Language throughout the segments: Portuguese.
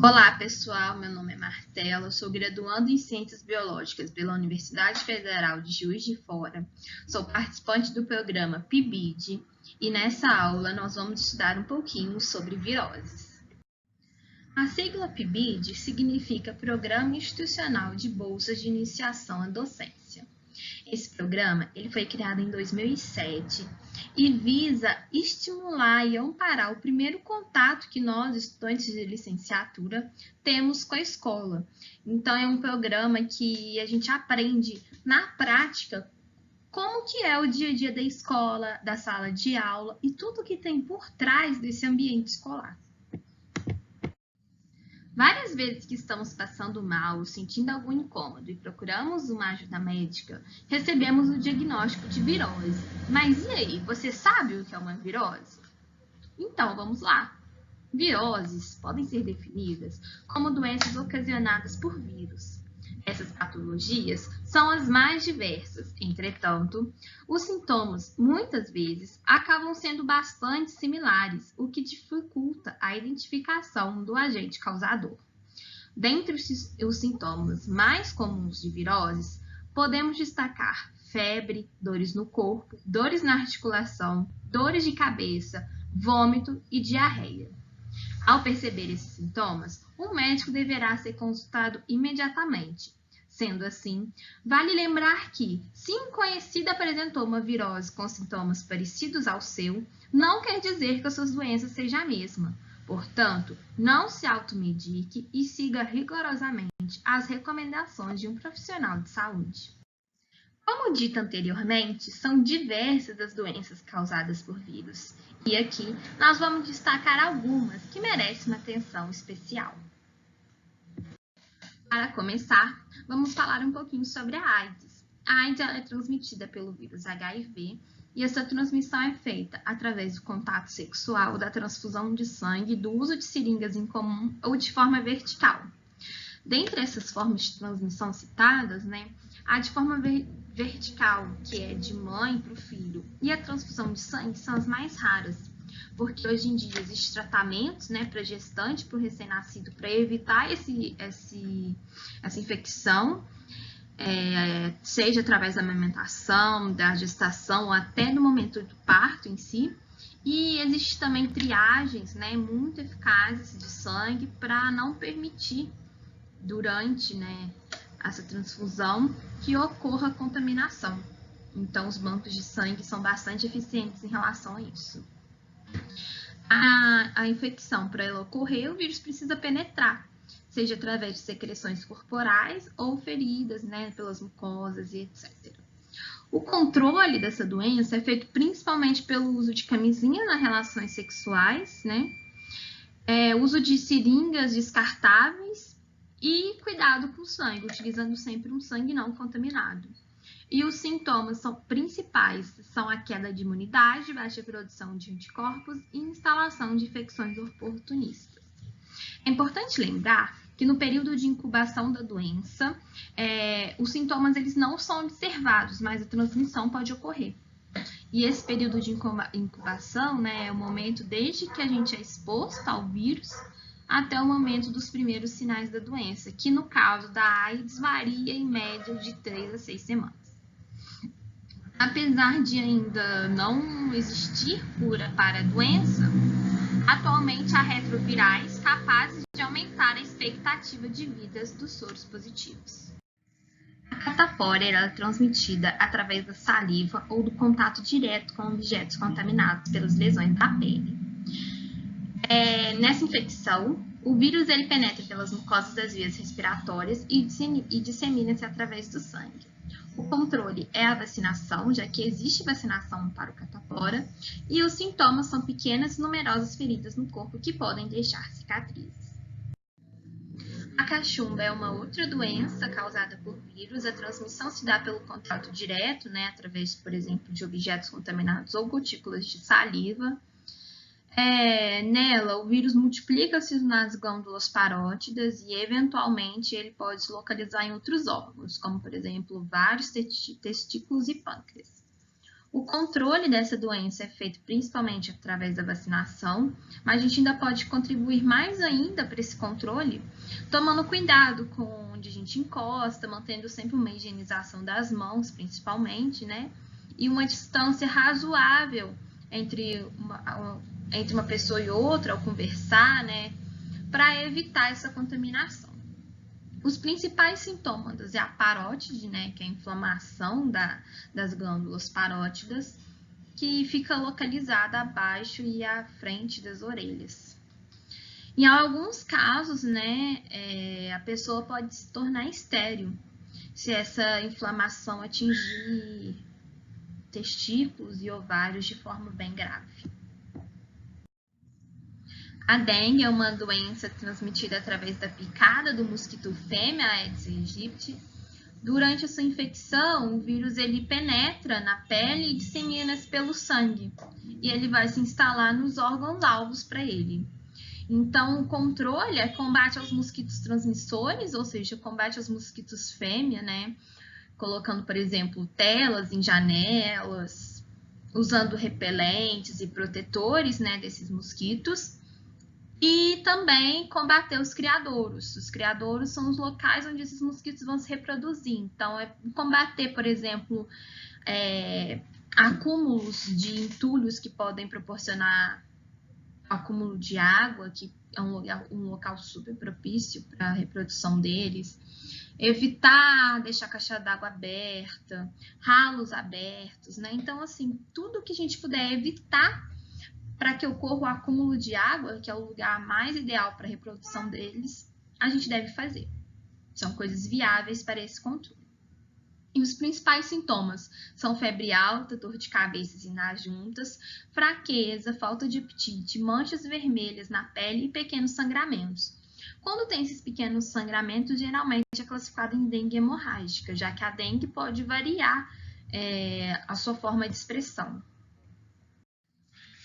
Olá, pessoal. Meu nome é Marcela, eu sou graduando em Ciências Biológicas pela Universidade Federal de Juiz de Fora. Sou participante do programa PIBID e nessa aula nós vamos estudar um pouquinho sobre viroses. A sigla PIBID significa Programa Institucional de Bolsas de Iniciação à Docência. Esse programa ele foi criado em 2007 e visa estimular e amparar o primeiro contato que nós, estudantes de licenciatura, temos com a escola. Então, é um programa que a gente aprende na prática como que é o dia a dia da escola, da sala de aula e tudo que tem por trás desse ambiente escolar. Várias vezes que estamos passando mal, sentindo algum incômodo e procuramos uma ajuda médica, recebemos o diagnóstico de virose. Mas e aí, você sabe o que é uma virose? Então, vamos lá. Viroses podem ser definidas como doenças ocasionadas por vírus. Essas patologias são as mais diversas, entretanto, os sintomas, muitas vezes, acabam sendo bastante similares, o que dificulta a identificação do agente causador. Dentre os sintomas mais comuns de viroses, podemos destacar febre, dores no corpo, dores na articulação, dores de cabeça, vômito e diarreia. Ao perceber esses sintomas, o médico deverá ser consultado imediatamente. Sendo assim, vale lembrar que, se um conhecido apresentou uma virose com sintomas parecidos ao seu, não quer dizer que a sua doença seja a mesma. Portanto, não se automedique e siga rigorosamente as recomendações de um profissional de saúde. Como dito anteriormente, são diversas as doenças causadas por vírus, e aqui nós vamos destacar algumas que merecem uma atenção especial. Para começar, vamos falar um pouquinho sobre a AIDS. A AIDS é transmitida pelo vírus HIV e essa transmissão é feita através do contato sexual, da transfusão de sangue, do uso de seringas em comum ou de forma vertical. Dentre essas formas de transmissão citadas, a de forma vertical, que é de mãe para o filho, e a transfusão de sangue são as mais raras, porque hoje em dia existem tratamentos para gestante, para o recém-nascido, para evitar essa infecção, seja através da amamentação, da gestação, ou até no momento do parto em si. E existem também triagens muito eficazes de sangue para não permitir, durante essa transfusão, que ocorra contaminação. Então, os bancos de sangue são bastante eficientes em relação a isso. A infecção, para ela ocorrer, o vírus precisa penetrar, seja através de secreções corporais ou feridas, pelas mucosas e etc. O controle dessa doença é feito principalmente pelo uso de camisinha nas relações sexuais, uso de seringas descartáveis e cuidado com o sangue, utilizando sempre um sangue não contaminado. E os sintomas principais são a queda de imunidade, baixa produção de anticorpos e instalação de infecções oportunistas. É importante lembrar que no período de incubação da doença, os sintomas eles não são observados, mas a transmissão pode ocorrer. E esse período de incubação é o momento desde que a gente é exposto ao vírus até o momento dos primeiros sinais da doença, que no caso da AIDS varia em média de 3 a 6 semanas. Apesar de ainda não existir cura para a doença, atualmente há retrovirais capazes de aumentar a expectativa de vida dos soros positivos. A catapora é transmitida através da saliva ou do contato direto com objetos contaminados pelas lesões da pele. Nessa infecção, o vírus ele penetra pelas mucosas das vias respiratórias e dissemina-se através do sangue. O controle é a vacinação, já que existe vacinação para o catapora, e os sintomas são pequenas e numerosas feridas no corpo que podem deixar cicatrizes. A cachumba é uma outra doença causada por vírus. A transmissão se dá pelo contato direto, através, por exemplo, de objetos contaminados ou gotículas de saliva. Nela, o vírus multiplica-se nas glândulas parótidas e, eventualmente, ele pode se localizar em outros órgãos, como, por exemplo, vários testículos e pâncreas. O controle dessa doença é feito principalmente através da vacinação, mas a gente ainda pode contribuir mais ainda para esse controle, tomando cuidado com onde a gente encosta, mantendo sempre uma higienização das mãos, principalmente, né? E uma distância razoável entre uma pessoa e outra ao conversar, né? Para evitar essa contaminação. Os principais sintomas é a parótide, né, que é a inflamação das glândulas parótidas, que fica localizada abaixo e à frente das orelhas. Em alguns casos, né, a pessoa pode se tornar estéril, se essa inflamação atingir testículos e ovários de forma bem grave. A dengue é uma doença transmitida através da picada do mosquito fêmea Aedes aegypti. Durante a sua infecção, o vírus ele penetra na pele e dissemina-se pelo sangue, e ele vai se instalar nos órgãos-alvos para ele. Então, o controle é combate aos mosquitos transmissores, ou seja, combate aos mosquitos fêmea, né? Colocando, por exemplo, telas em janelas, usando repelentes e protetores, né, desses mosquitos. E também combater os criadouros. Os criadouros são os locais onde esses mosquitos vão se reproduzir. Então, é combater, por exemplo, acúmulos de entulhos que podem proporcionar acúmulo de água, que é um local super propício para a reprodução deles. Evitar deixar a caixa d'água aberta, ralos abertos, né? Então, assim, tudo que a gente puder evitar para que ocorra o acúmulo de água, que é o lugar mais ideal para a reprodução deles, a gente deve fazer. São coisas viáveis para esse controle. E os principais sintomas são febre alta, dor de cabeça e nas juntas, fraqueza, falta de apetite, manchas vermelhas na pele e pequenos sangramentos. Quando tem esses pequenos sangramentos, geralmente é classificado em dengue hemorrágica, já que a dengue pode variar a sua forma de expressão.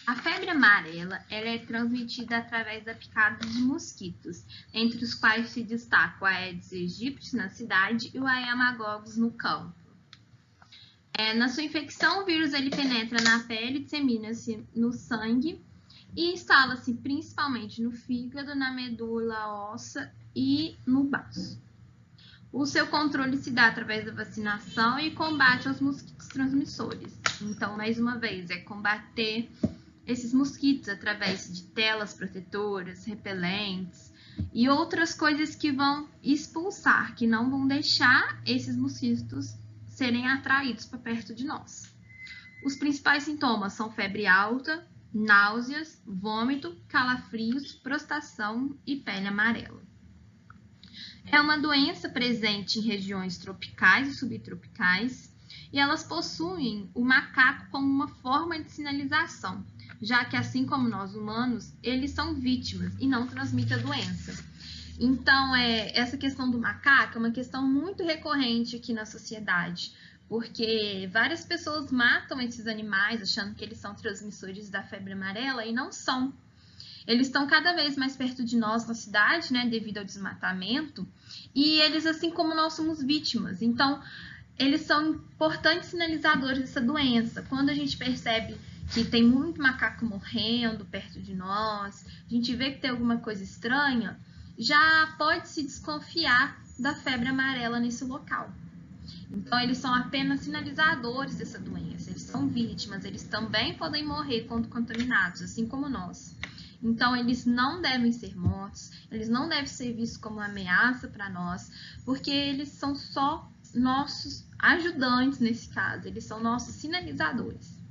A febre amarela ela é transmitida através da picada de mosquitos, entre os quais se destaca o Aedes aegypti na cidade e o Haemococcus no campo. Na sua infecção, o vírus ele penetra na pele, dissemina-se no sangue e instala-se principalmente no fígado, na medula óssea e no baço. O seu controle se dá através da vacinação e combate aos mosquitos transmissores. Então, mais uma vez, é combater esses mosquitos através de telas protetoras, repelentes e outras coisas que vão expulsar, que não vão deixar esses mosquitos serem atraídos para perto de nós. Os principais sintomas são febre alta, náuseas, vômito, calafrios, prostração e pele amarela. É uma doença presente em regiões tropicais e subtropicais e elas possuem o macaco como uma forma de sinalização, já que, assim como nós humanos, eles são vítimas e não transmitem a doença. Então, essa questão do macaco é uma questão muito recorrente aqui na sociedade, porque várias pessoas matam esses animais achando que eles são transmissores da febre amarela e não são. Eles estão cada vez mais perto de nós na cidade, né, devido ao desmatamento, e eles, assim como nós, somos vítimas. Então, eles são importantes sinalizadores dessa doença. Quando a gente percebe que tem muito macaco morrendo perto de nós, a gente vê que tem alguma coisa estranha, já pode se desconfiar da febre amarela nesse local. Então, eles são apenas sinalizadores dessa doença, eles são vítimas, eles também podem morrer quando contaminados, assim como nós. Então, eles não devem ser mortos, eles não devem ser vistos como uma ameaça para nós, porque eles são só nossos ajudantes nesse caso, eles são nossos sinalizadores.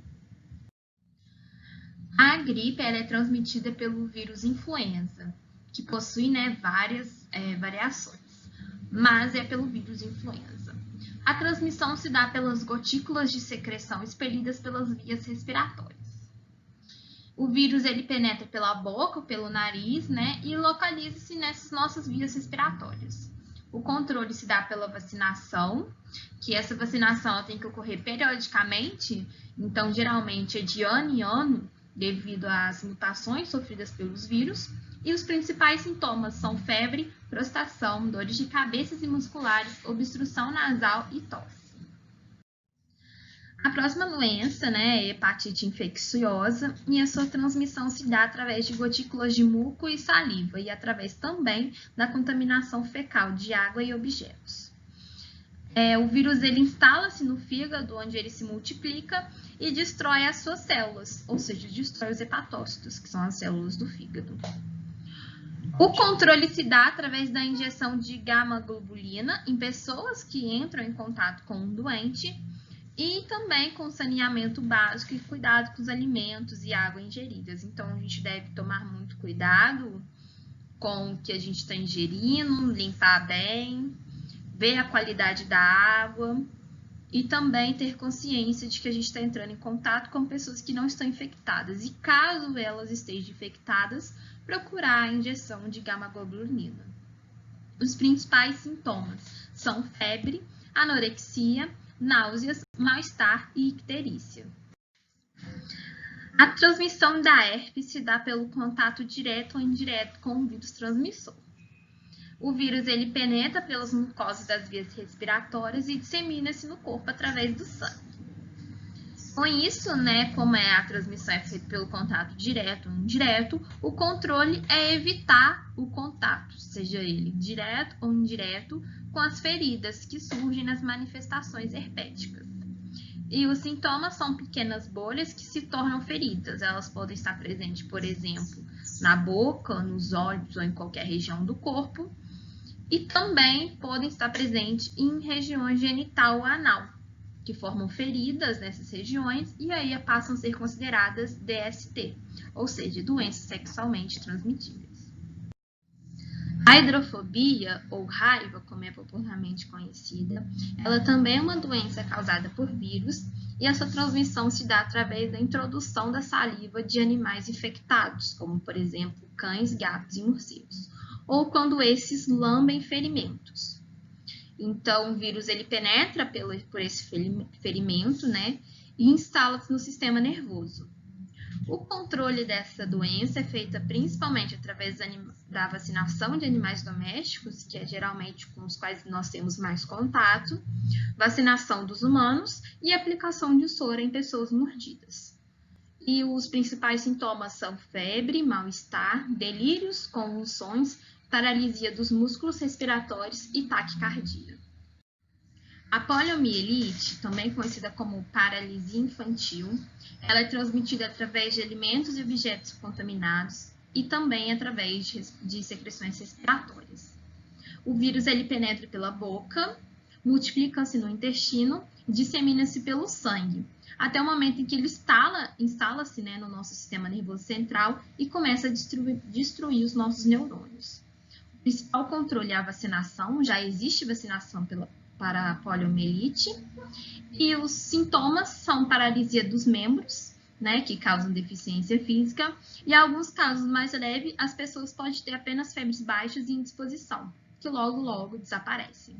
A gripe ela é transmitida pelo vírus influenza, que possui, né, várias variações, mas é pelo vírus influenza. A transmissão se dá pelas gotículas de secreção expelidas pelas vias respiratórias. O vírus ele penetra pela boca, pelo nariz, né, e localiza-se nessas nossas vias respiratórias. O controle se dá pela vacinação, que essa vacinação tem que ocorrer periodicamente, então geralmente é de ano em ano, devido às mutações sofridas pelos vírus, e os principais sintomas são febre, prostração, dores de cabeça e musculares, obstrução nasal e tosse. A próxima doença, né, é hepatite infecciosa, e a sua transmissão se dá através de gotículas de muco e saliva e através também da contaminação fecal de água e objetos. O vírus ele instala-se no fígado, onde ele se multiplica e destrói as suas células, ou seja, destrói os hepatócitos, que são as células do fígado. O controle se dá através da injeção de gama-globulina em pessoas que entram em contato com um doente e também com saneamento básico e cuidado com os alimentos e água ingeridas. Então, a gente deve tomar muito cuidado com o que a gente está ingerindo, limpar bem, ver a qualidade da água e também ter consciência de que a gente está entrando em contato com pessoas que não estão infectadas. E caso elas estejam infectadas, procurar a injeção de gama-globulina. Os principais sintomas são febre, anorexia, náuseas, mal-estar e icterícia. A transmissão da herpes se dá pelo contato direto ou indireto com o vírus transmissor. O vírus ele penetra pelas mucosas das vias respiratórias e dissemina-se no corpo através do sangue. Com isso, né, como a transmissão é feita pelo contato direto ou indireto, o controle é evitar o contato, seja ele direto ou indireto, com as feridas que surgem nas manifestações herpéticas. E os sintomas são pequenas bolhas que se tornam feridas. Elas podem estar presentes, por exemplo, na boca, nos olhos ou em qualquer região do corpo. E também podem estar presentes em regiões genital ou anal, que formam feridas nessas regiões e aí passam a ser consideradas DST, ou seja, doenças sexualmente transmitíveis. A hidrofobia, ou raiva, como é popularmente conhecida, ela também é uma doença causada por vírus e a sua transmissão se dá através da introdução da saliva de animais infectados, como, por exemplo, cães, gatos e morcegos, ou quando esses lambem ferimentos. Então, o vírus ele penetra por esse ferimento, né, e instala-se no sistema nervoso. O controle dessa doença é feito principalmente através da vacinação de animais domésticos, que é geralmente com os quais nós temos mais contato, vacinação dos humanos e aplicação de soro em pessoas mordidas. E os principais sintomas são febre, mal-estar, delírios, convulsões, paralisia dos músculos respiratórios e taquicardia. A poliomielite, também conhecida como paralisia infantil, ela é transmitida através de alimentos e objetos contaminados e também através de secreções respiratórias. O vírus ele penetra pela boca, multiplica-se no intestino e dissemina-se pelo sangue, até o momento em que ele instala-se, né, no nosso sistema nervoso central e começa a destruir os nossos neurônios. O principal controle é a vacinação, já existe vacinação para a poliomielite, e os sintomas são paralisia dos membros, né, que causam deficiência física, e em alguns casos mais leves, as pessoas podem ter apenas febres baixas e indisposição, que logo desaparecem.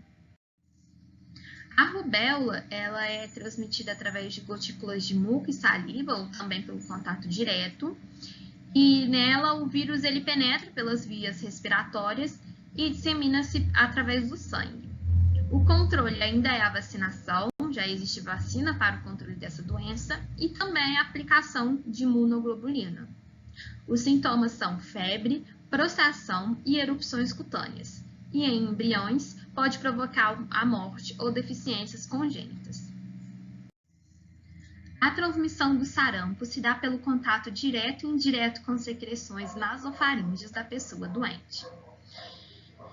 A rubéola, ela é transmitida através de gotículas de muco e saliva, ou também pelo contato direto, e nela o vírus ele penetra pelas vias respiratórias e dissemina-se através do sangue. O controle ainda é a vacinação, já existe vacina para o controle dessa doença, e também a aplicação de imunoglobulina. Os sintomas são febre, prostração e erupções cutâneas, e em embriões pode provocar a morte ou deficiências congênitas. A transmissão do sarampo se dá pelo contato direto e indireto com secreções nasofaríngeas da pessoa doente.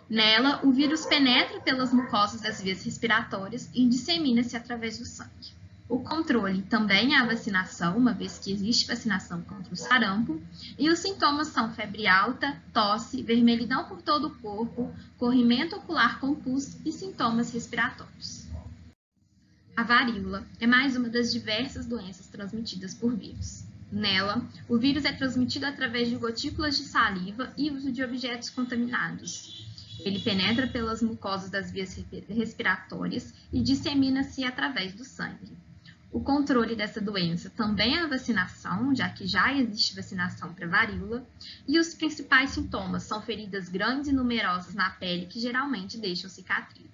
Nela, o vírus penetra pelas mucosas das vias respiratórias e dissemina-se através do sangue. O controle também é a vacinação, uma vez que existe vacinação contra o sarampo, e os sintomas são febre alta, tosse, vermelhidão por todo o corpo, corrimento ocular com pus e sintomas respiratórios. A varíola é mais uma das diversas doenças transmitidas por vírus. Nela, o vírus é transmitido através de gotículas de saliva e uso de objetos contaminados. Ele penetra pelas mucosas das vias respiratórias e dissemina-se através do sangue. O controle dessa doença também é a vacinação, já que já existe vacinação para varíola, e os principais sintomas são feridas grandes e numerosas na pele que geralmente deixam cicatrizes.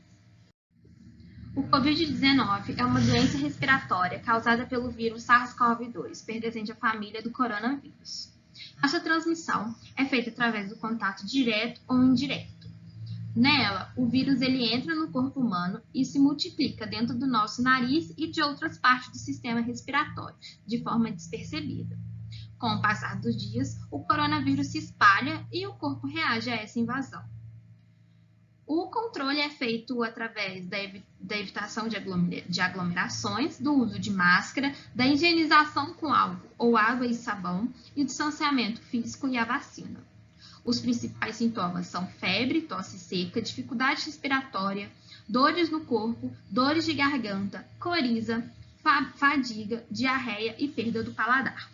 O Covid-19 é uma doença respiratória causada pelo vírus SARS-CoV-2, pertencente à família do coronavírus. A sua transmissão é feita através do contato direto ou indireto. Nela, o vírus entra no corpo humano e se multiplica dentro do nosso nariz e de outras partes do sistema respiratório, de forma despercebida. Com o passar dos dias, o coronavírus se espalha e o corpo reage a essa invasão. O controle é feito através da evitação de aglomerações, do uso de máscara, da higienização com álcool ou água e sabão e distanciamento físico e a vacina. Os principais sintomas são febre, tosse seca, dificuldade respiratória, dores no corpo, dores de garganta, coriza, fadiga, diarreia e perda do paladar.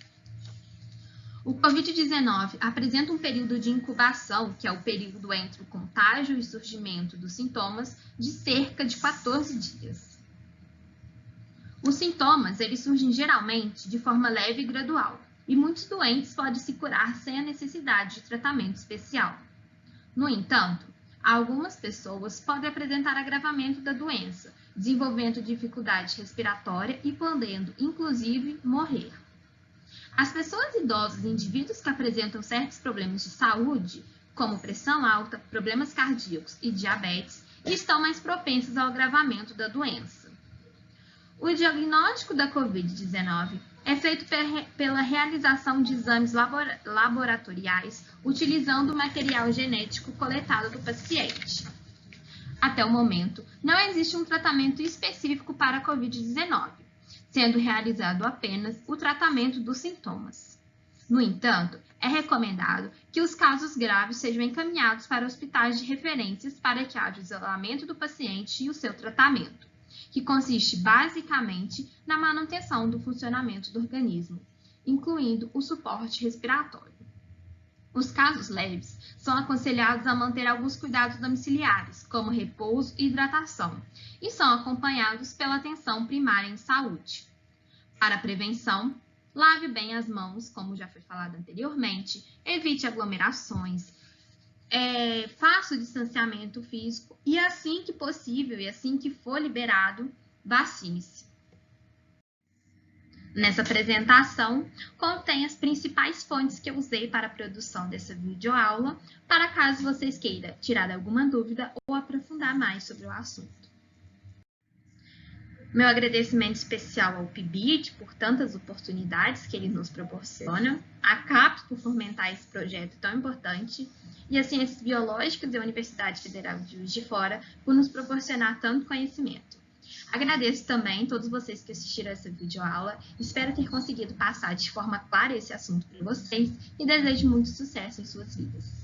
O Covid-19 apresenta um período de incubação, que é o período entre o contágio e surgimento dos sintomas, de cerca de 14 dias. Os sintomas eles surgem geralmente de forma leve e gradual, e muitos doentes podem se curar sem a necessidade de tratamento especial. No entanto, algumas pessoas podem apresentar agravamento da doença, desenvolvendo dificuldade respiratória e podendo, inclusive, morrer. As pessoas idosas e indivíduos que apresentam certos problemas de saúde, como pressão alta, problemas cardíacos e diabetes, estão mais propensas ao agravamento da doença. O diagnóstico da Covid-19 é feito pela realização de exames laboratoriais utilizando o material genético coletado do paciente. Até o momento, não existe um tratamento específico para a Covid-19, sendo realizado apenas o tratamento dos sintomas. No entanto, é recomendado que os casos graves sejam encaminhados para hospitais de referências para que haja o isolamento do paciente e o seu tratamento, que consiste basicamente na manutenção do funcionamento do organismo, incluindo o suporte respiratório. Os casos leves são aconselhados a manter alguns cuidados domiciliares, como repouso e hidratação, e são acompanhados pela atenção primária em saúde. Para a prevenção, lave bem as mãos, como já foi falado anteriormente, evite aglomerações, faça o distanciamento físico e, assim que possível e assim que for liberado, vacine-se. Nessa apresentação, contém as principais fontes que eu usei para a produção dessa videoaula, para caso vocês queiram tirar alguma dúvida ou aprofundar mais sobre o assunto. Meu agradecimento especial ao PIBID por tantas oportunidades que ele nos proporciona, à CAPES por fomentar esse projeto tão importante e a Ciências Biológicas da Universidade Federal de Juiz de Fora por nos proporcionar tanto conhecimento. Agradeço também a todos vocês que assistiram essa videoaula, espero ter conseguido passar de forma clara esse assunto para vocês e desejo muito sucesso em suas vidas.